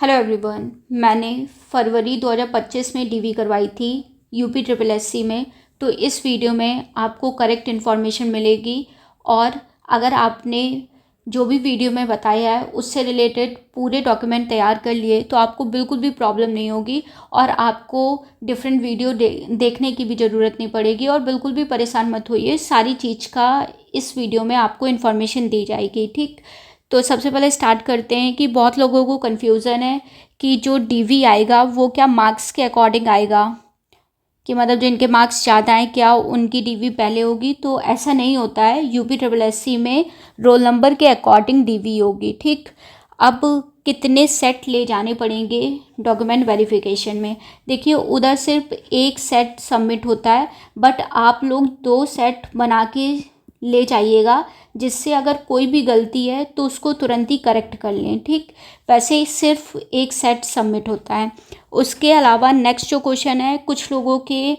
Hello everyone. मैंने फरवरी 2025 में DV करवाई थी यूपी ट्रिपल एससी में। तो इस वीडियो में आपको करेक्ट इन्फॉर्मेशन मिलेगी और अगर आपने जो भी वीडियो में बताया है उससे रिलेटेड पूरे डॉक्यूमेंट तैयार कर लिए तो आपको बिल्कुल भी प्रॉब्लम नहीं होगी और आपको डिफरेंट वीडियो देखने की भी ज़रूरत नहीं पड़ेगी और बिल्कुल भी परेशान मत होइए। सारी चीज़ का इस वीडियो में आपको इन्फॉर्मेशन दी जाएगी। ठीक, तो सबसे पहले स्टार्ट करते हैं कि बहुत लोगों को कन्फ्यूज़न है कि जो डीवी आएगा वो क्या मार्क्स के अकॉर्डिंग आएगा, कि मतलब जिनके मार्क्स ज़्यादा हैं क्या उनकी डीवी पहले होगी। तो ऐसा नहीं होता है। यूपी ट्रिपल एससी में रोल नंबर के अकॉर्डिंग डीवी होगी। ठीक, अब कितने सेट ले जाने पड़ेंगे डॉक्यूमेंट वेरिफिकेशन में? देखिए, उधर सिर्फ एक सेट सबमिट होता है, बट आप लोग 2 सेट बना के ले जाइएगा, जिससे अगर कोई भी गलती है तो उसको तुरंत ही करेक्ट कर लें। ठीक, वैसे ही सिर्फ एक सेट सबमिट होता है। उसके अलावा नेक्स्ट जो क्वेश्चन है, कुछ लोगों के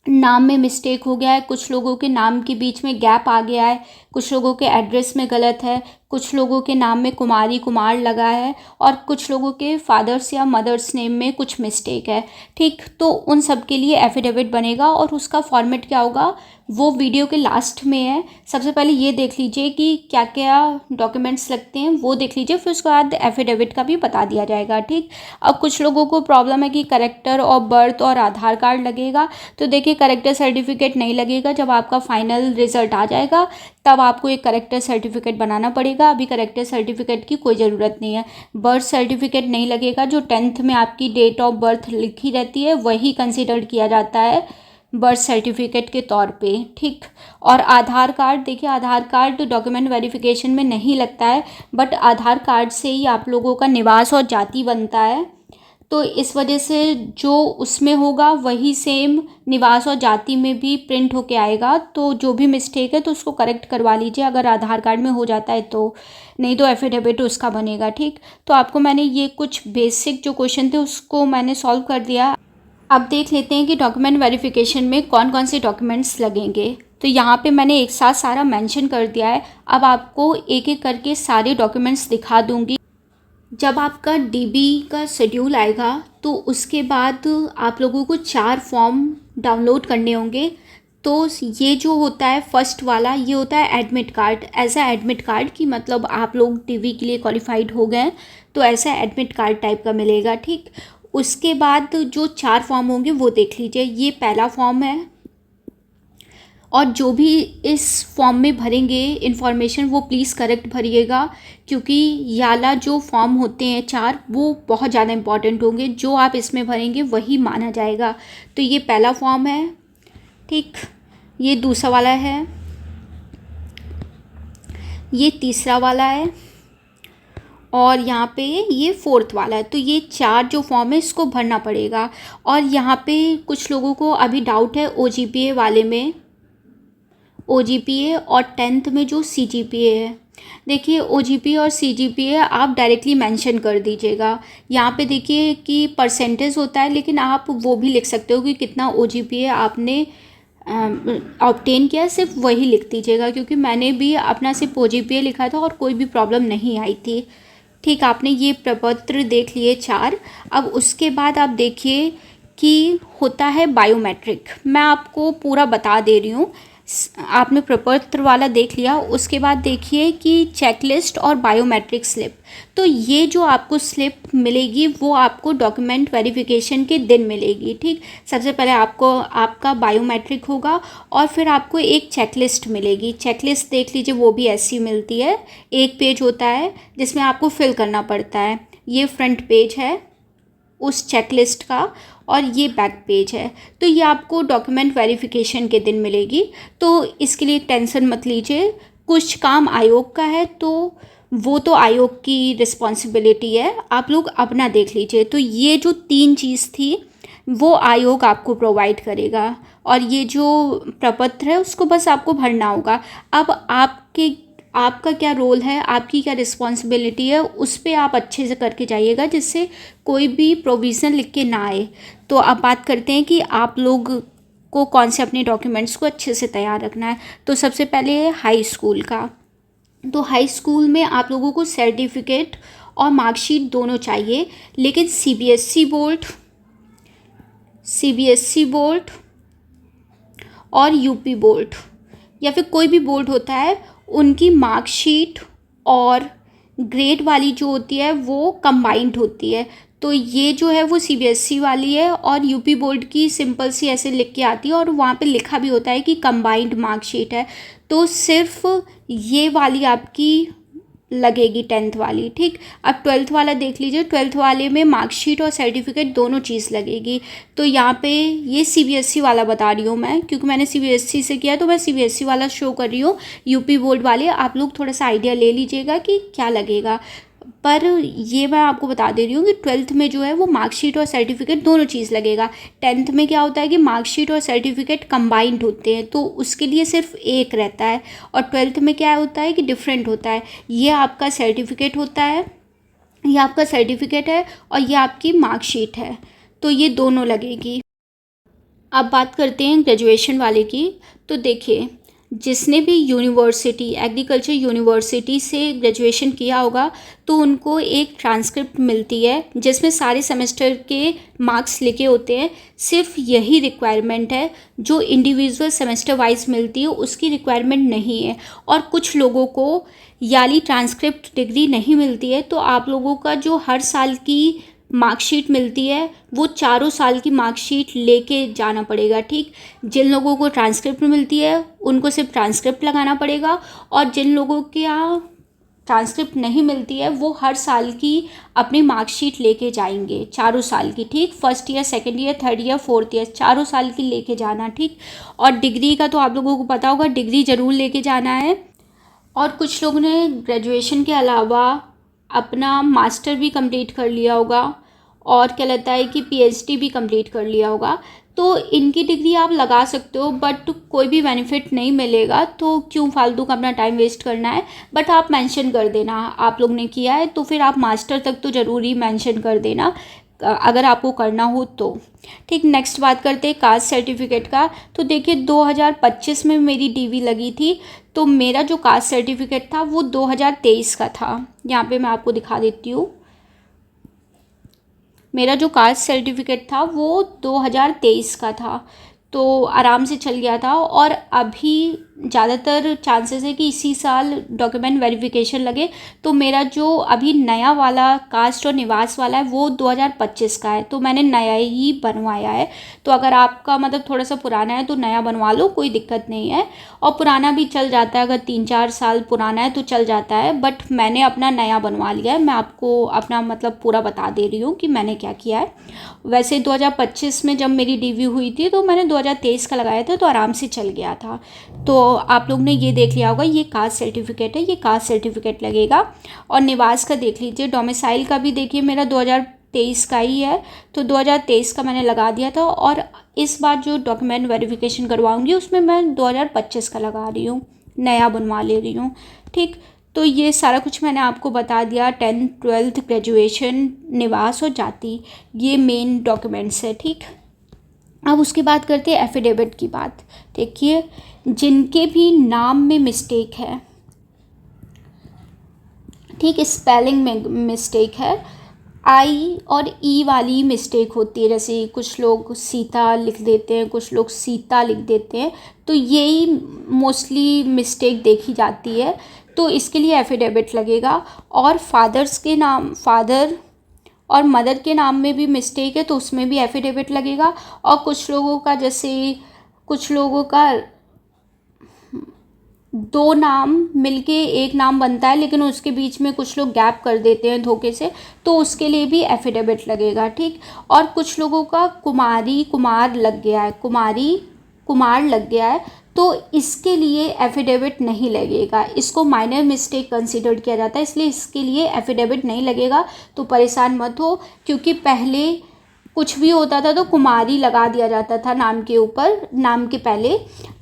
नाम में मिस्टेक हो गया है, कुछ लोगों के नाम के बीच में गैप आ गया है, कुछ लोगों के एड्रेस में गलत है, कुछ लोगों के नाम में कुमारी कुमार लगा है और कुछ लोगों के फादर्स या मदर्स नेम में कुछ मिस्टेक है। ठीक, तो उन सब के लिए एफिडेविट बनेगा और उसका फॉर्मेट क्या होगा वो वीडियो के लास्ट में है। सबसे पहले ये देख लीजिए कि क्या क्या डॉक्यूमेंट्स लगते हैं, वो देख लीजिए, फिर उसके बाद एफिडेविट का भी बता दिया जाएगा। ठीक, अब कुछ लोगों को प्रॉब्लम है कि करेक्टर ऑफ बर्थ और आधार कार्ड लगेगा। तो देखिए, करेक्टर सर्टिफिकेट नहीं लगेगा। जब आपका फाइनल रिजल्ट आ जाएगा तब आपको एक करेक्टर सर्टिफिकेट बनाना पड़ेगा। अभी करेक्टर सर्टिफिकेट की कोई ज़रूरत नहीं है। बर्थ सर्टिफिकेट नहीं लगेगा। जो 10th में आपकी डेट ऑफ बर्थ लिखी रहती है वही कंसिडर किया जाता है बर्थ सर्टिफिकेट के तौर पे। ठीक, और आधार कार्ड, देखिए आधार कार्ड डॉक्यूमेंट वेरिफिकेशन में नहीं लगता है, बट आधार कार्ड से ही आप लोगों का निवास और जाति बनता है। तो इस वजह से जो उसमें होगा वही सेम निवास और जाति में भी प्रिंट होके आएगा। तो जो भी मिस्टेक है तो उसको करेक्ट करवा लीजिए अगर आधार कार्ड में हो जाता है तो, नहीं तो एफिडेविट उसका बनेगा। ठीक, तो आपको मैंने ये कुछ बेसिक जो क्वेश्चन थे उसको मैंने सॉल्व कर दिया। अब देख लेते हैं कि डॉक्यूमेंट वेरिफिकेशन में कौन कौन से डॉक्यूमेंट्स लगेंगे। तो यहाँ पे मैंने एक साथ सारा मेंशन कर दिया है। अब आपको एक एक करके सारे डॉक्यूमेंट्स दिखा दूँगी। जब आपका डीबी का शेड्यूल आएगा तो उसके बाद आप लोगों को 4 फॉर्म डाउनलोड करने होंगे। तो ये जो होता है फर्स्ट वाला, ये होता है एडमिट कार्ड। ऐसा एडमिट कार्ड कि मतलब आप लोग डीवी के लिए क्वालिफाइड हो गए, तो ऐसा एडमिट कार्ड टाइप का मिलेगा। ठीक, उसके बाद जो 4 फॉर्म होंगे वो देख लीजिए। ये पहला फॉर्म है और जो भी इस फॉर्म में भरेंगे इन्फॉर्मेशन वो प्लीज़ करेक्ट भरिएगा, क्योंकि ये वाला जो फॉर्म होते हैं 4 वो बहुत ज़्यादा इंपॉर्टेंट होंगे। जो आप इसमें भरेंगे वही माना जाएगा। तो ये पहला फॉर्म है। ठीक, ये दूसरा वाला है, ये तीसरा वाला है और यहाँ पे ये 4th वाला है। तो ये 4 जो फॉर्म है इसको भरना पड़ेगा। और यहाँ पे कुछ लोगों को अभी डाउट है ओजीपीए वाले में, ओजीपीए और 10th में जो सीजीपीए है। देखिए, ओजीपीए और सीजीपीए आप डायरेक्टली मेंशन कर दीजिएगा। यहाँ पे देखिए कि परसेंटेज होता है, लेकिन आप वो भी लिख सकते हो कि कितना ओजीपीए आपने ऑब्टेन किया, सिर्फ वही लिख दीजिएगा, क्योंकि मैंने भी अपना सिर्फ ओजीपीए लिखा था और कोई भी प्रॉब्लम नहीं आई थी। ठीक, आपने ये प्रपत्र देख लिए 4। अब उसके बाद आप देखिए कि होता है बायोमेट्रिक। मैं आपको पूरा बता दे रही हूँ। आपने प्रपत्र वाला देख लिया, उसके बाद देखिए कि चेकलिस्ट और बायोमेट्रिक स्लिप। तो ये जो आपको स्लिप मिलेगी वो आपको डॉक्यूमेंट वेरिफिकेशन के दिन मिलेगी। ठीक, सबसे पहले आपको आपका बायोमेट्रिक होगा और फिर आपको एक चेकलिस्ट मिलेगी। चेकलिस्ट देख लीजिए, वो भी ऐसी मिलती है। एक पेज होता है जिसमें आपको फिल करना पड़ता है। ये फ्रंट पेज है उस चेकलिस्ट का और ये बैक पेज है। तो ये आपको डॉक्यूमेंट वेरिफिकेशन के दिन मिलेगी। तो इसके लिए टेंशन मत लीजिए। कुछ काम आयोग का है तो वो तो आयोग की रिस्पॉन्सिबिलिटी है, आप लोग अपना देख लीजिए। तो ये जो 3 चीज़ थी वो आयोग आपको प्रोवाइड करेगा और ये जो प्रपत्र है उसको बस आपको भरना होगा। अब आपका क्या रोल है, आपकी क्या रिस्पॉन्सिबिलिटी है, उस पर आप अच्छे से करके जाइएगा, जिससे कोई भी प्रोविज़न लिख के ना आए। तो अब बात करते हैं कि आप लोग को कौन से अपने डॉक्यूमेंट्स को अच्छे से तैयार रखना है। तो सबसे पहले है हाई स्कूल का। तो हाई स्कूल में आप लोगों को सर्टिफिकेट और मार्कशीट दोनों चाहिए। लेकिन सीबीएसई बोर्ड और यूपी बोर्ड या फिर कोई भी बोर्ड होता है, उनकी मार्कशीट और ग्रेड वाली जो होती है वो कंबाइंड होती है। तो ये जो है वो सीबीएसई वाली है और यूपी बोर्ड की सिंपल सी ऐसे लिख के आती है और वहाँ पे लिखा भी होता है कि कंबाइंड मार्कशीट है। तो सिर्फ ये वाली आपकी लगेगी 10th वाली, ठीक। अब 12th वाला देख लीजिए। 12th वाले में मार्कशीट और सर्टिफिकेट दोनों चीज़ लगेगी। तो यहाँ पे ये सीबीएसई वाला बता रही हूँ मैं, क्योंकि मैंने सीबीएसई से किया तो मैं सीबीएसई वाला शो कर रही हूँ। यूपी बोर्ड वाले आप लोग थोड़ा सा आइडिया ले लीजिएगा कि क्या लगेगा। पर ये मैं आपको बता दे रही हूँ कि 12th में जो है वो मार्कशीट और सर्टिफिकेट दोनों चीज़ लगेगा। 10th में क्या होता है कि मार्कशीट और सर्टिफिकेट कंबाइंड होते हैं, तो उसके लिए सिर्फ एक रहता है। और 12th में क्या होता है कि डिफरेंट होता है। ये आपका सर्टिफिकेट होता है, ये आपका सर्टिफिकेट है और ये आपकी मार्कशीट है, तो ये दोनों लगेगी। अब बात करते हैं ग्रेजुएशन वाले की। तो देखिए, जिसने भी यूनिवर्सिटी एग्रीकल्चर यूनिवर्सिटी से ग्रेजुएशन किया होगा तो उनको एक ट्रांसक्रिप्ट मिलती है जिसमें सारे सेमेस्टर के मार्क्स लिखे होते हैं। सिर्फ यही रिक्वायरमेंट है जो इंडिविजुअल सेमेस्टर वाइज मिलती है, उसकी रिक्वायरमेंट नहीं है। और कुछ लोगों को याली ट्रांसक्रिप्ट डिग्री नहीं मिलती है, तो आप लोगों का जो हर साल की मार्कशीट मिलती है वो चारों साल की मार्कशीट लेके जाना पड़ेगा, ठीक। जिन लोगों को ट्रांसक्रिप्ट मिलती है उनको सिर्फ ट्रांसक्रिप्ट लगाना पड़ेगा, और जिन लोगों के यहाँ ट्रांसक्रिप्ट नहीं मिलती है वो हर साल की अपनी मार्कशीट लेके जाएंगे, चारों साल की, ठीक। First year, second year, third year, fourth year, चारों साल की लेके जाना, ठीक। और डिग्री का तो आप लोगों को पता होगा, डिग्री ज़रूर लेके जाना है। और कुछ लोगों ने ग्रेजुएशन के अलावा अपना मास्टर भी कंप्लीट कर लिया होगा और क्या लगता है कि पीएचडी भी कंप्लीट कर लिया होगा, तो इनकी डिग्री आप लगा सकते हो, बट कोई भी बेनिफिट नहीं मिलेगा। तो क्यों फालतू का अपना टाइम वेस्ट करना है। बट आप मेंशन कर देना आप लोग ने किया है, तो फिर आप मास्टर तक तो ज़रूर ही मेंशन कर देना अगर आपको करना हो तो, ठीक। नेक्स्ट बात करते हैं कास्ट सर्टिफिकेट का। तो देखिए, 2025 में मेरी डीवी लगी थी, तो मेरा जो कास्ट सर्टिफिकेट था वो 2023 का था। यहाँ पे मैं आपको दिखा देती हूँ। मेरा जो कास्ट सर्टिफिकेट था वो 2023 का था, तो आराम से चल गया था। और अभी ज़्यादातर चांसेस है कि इसी साल डॉक्यूमेंट वेरिफिकेशन लगे, तो मेरा जो अभी नया वाला कास्ट और निवास वाला है वो 2025 का है, तो मैंने नया ही बनवाया है। तो अगर आपका मतलब थोड़ा सा पुराना है तो नया बनवा लो, कोई दिक्कत नहीं है। और पुराना भी चल जाता है, अगर 3-4 साल पुराना है तो चल जाता है, बट मैंने अपना नया बनवा लिया है। मैं आपको अपना मतलब पूरा बता दे रही हूँ कि मैंने क्या किया है। वैसे 2025 में जब मेरी डीवी हुई थी तो मैंने 2023 का लगाया था, तो आराम से चल गया था। तो आप लोग ने ये देख लिया होगा, ये कास्ट सर्टिफिकेट है, ये कास्ट सर्टिफिकेट लगेगा। और निवास का देख लीजिए, डोमिसाइल का भी देखिए मेरा 2023 का ही है, तो 2023 का मैंने लगा दिया था। और इस बार जो डॉक्यूमेंट वेरिफिकेशन करवाऊंगी उसमें मैं 2025 का लगा रही हूँ, नया बनवा ले रही हूँ, ठीक। तो ये सारा कुछ मैंने आपको बता दिया। 10th 12th ग्रेजुएशन, निवास और जाति, ये मेन डॉक्यूमेंट्स है, ठीक। अब उसके बाद करते हैं एफिडेविट की बात। देखिए, जिनके भी नाम में मिस्टेक है, ठीक, स्पेलिंग में मिस्टेक है, आई और ई वाली मिस्टेक होती है, जैसे कुछ लोग सीता लिख देते हैं, कुछ लोग सीता लिख देते हैं, तो यही मोस्टली मिस्टेक देखी जाती है। तो इसके लिए एफिडेविट लगेगा। और फादर्स के नाम, फादर और मदर के नाम में भी मिस्टेक है तो उसमें भी एफिडेविट लगेगा। और कुछ लोगों का, जैसे कुछ लोगों का 2 नाम मिलके एक नाम बनता है लेकिन उसके बीच में कुछ लोग गैप कर देते हैं धोखे से, तो उसके लिए भी एफिडेविट लगेगा, ठीक। और कुछ लोगों का कुमारी कुमार लग गया है, कुमारी कुमार लग गया है, तो इसके लिए एफिडेविट नहीं लगेगा। इसको माइनर मिस्टेक कंसीडर किया जाता है, इसलिए इसके लिए एफिडेविट नहीं लगेगा। तो परेशान मत हो, क्योंकि पहले कुछ भी होता था तो कुमारी लगा दिया जाता था नाम के ऊपर, नाम के पहले,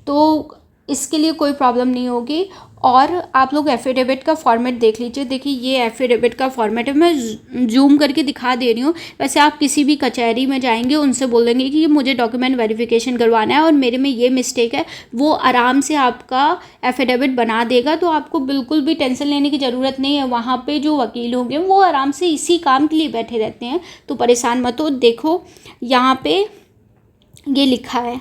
तो इसके लिए कोई प्रॉब्लम नहीं होगी। और आप लोग एफिडेविट का फॉर्मेट देख लीजिए। देखिए ये एफिडेविट का फॉर्मेट है, मैं जूम करके दिखा दे रही हूँ। वैसे आप किसी भी कचहरी में जाएंगे, उनसे बोलेंगे कि मुझे डॉक्यूमेंट वेरिफिकेशन करवाना है और मेरे में ये मिस्टेक है, वो आराम से आपका एफिडेविट बना देगा। तो आपको बिल्कुल भी टेंशन लेने की ज़रूरत नहीं है। वहाँ पर जो वकील होंगे वो आराम से इसी काम के लिए बैठे रहते हैं, तो परेशान मत हो। देखो यहाँ पर ये लिखा है,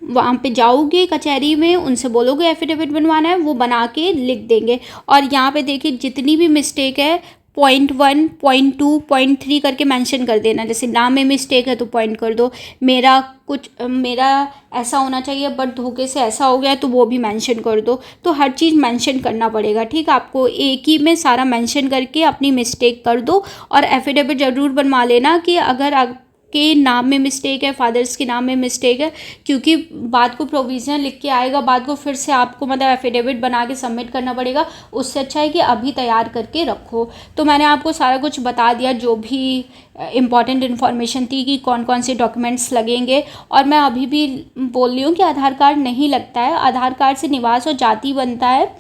वहाँ पे जाओगे कचहरी में, उनसे बोलोगे एफिडेविट बनवाना है, वो बना के लिख देंगे। और यहाँ पे देखिए जितनी भी मिस्टेक है 0.1 0.2 0.3 करके मेंशन कर देना। जैसे नाम में मिस्टेक है तो पॉइंट कर दो, मेरा ऐसा होना चाहिए बट धोखे से ऐसा हो गया है तो वो भी मेंशन कर दो। तो हर चीज़ मेंशन करना पड़ेगा, ठीक है। आपको एक ही में सारा मेंशन करके अपनी मिस्टेक कर दो। और एफिडेविट ज़रूर बनवा लेना कि अगर के नाम में मिस्टेक है, फादर्स के नाम में मिस्टेक है, क्योंकि बाद को प्रोविज़न लिख के आएगा, बाद को फिर से आपको मतलब एफिडेविट बना के सबमिट करना पड़ेगा। उससे अच्छा है कि अभी तैयार करके रखो। तो मैंने आपको सारा कुछ बता दिया, जो भी इम्पॉर्टेंट इन्फॉर्मेशन थी कि कौन कौन से डॉक्यूमेंट्स लगेंगे। और मैं अभी भी बोल रही हूँ कि आधार कार्ड नहीं लगता है, आधार कार्ड से निवास और जाति बनता है,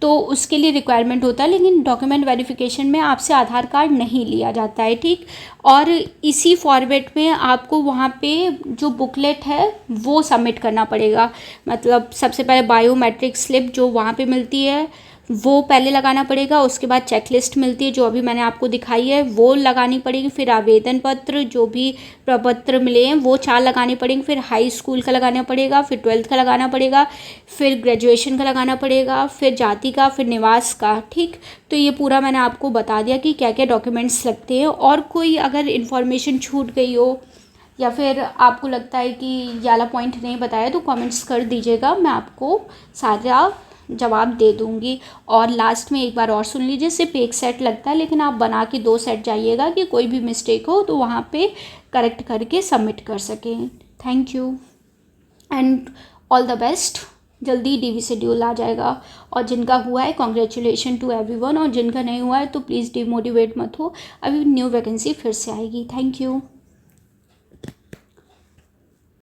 तो उसके लिए रिक्वायरमेंट होता है, लेकिन डॉक्यूमेंट वेरिफिकेशन में आपसे आधार कार्ड नहीं लिया जाता है, ठीक। और इसी फॉर्मेट में आपको वहाँ पे जो बुकलेट है वो सबमिट करना पड़ेगा। मतलब सबसे पहले बायोमेट्रिक स्लिप जो वहाँ पे मिलती है वो पहले लगाना पड़ेगा। उसके बाद चेकलिस्ट मिलती है जो अभी मैंने आपको दिखाई है, वो लगानी पड़ेगी। फिर आवेदन पत्र, जो भी प्रपत्र मिले हैं वो 4 लगाने पड़ेंगे। फिर हाई स्कूल का लगाना पड़ेगा, फिर 12th का लगाना पड़ेगा, फिर ग्रेजुएशन का लगाना पड़ेगा, फिर जाति का, फिर निवास का, ठीक। तो ये पूरा मैंने आपको बता दिया कि क्या क्या डॉक्यूमेंट्स लगते हैं। और कोई अगर इन्फॉर्मेशन छूट गई हो या फिर आपको लगता है कि ये वाला पॉइंट नहीं बताया तो कमेंट्स कर दीजिएगा, मैं आपको सारा जवाब दे दूँगी। और लास्ट में एक बार और सुन लीजिए, सिर्फ एक सेट लगता है, लेकिन आप बना के 2 सेट जाइएगा कि कोई भी मिस्टेक हो तो वहाँ पे करेक्ट करके सबमिट कर सकें। Thank you and all the best. जल्दी डीवी शेड्यूल आ जाएगा। और जिनका हुआ है कॉन्ग्रेचुलेशन टू एवरीवन, और जिनका नहीं हुआ है तो प्लीज़ डिमोटिवेट मत हो, अभी न्यू वैकेंसी फिर से आएगी। Thank you.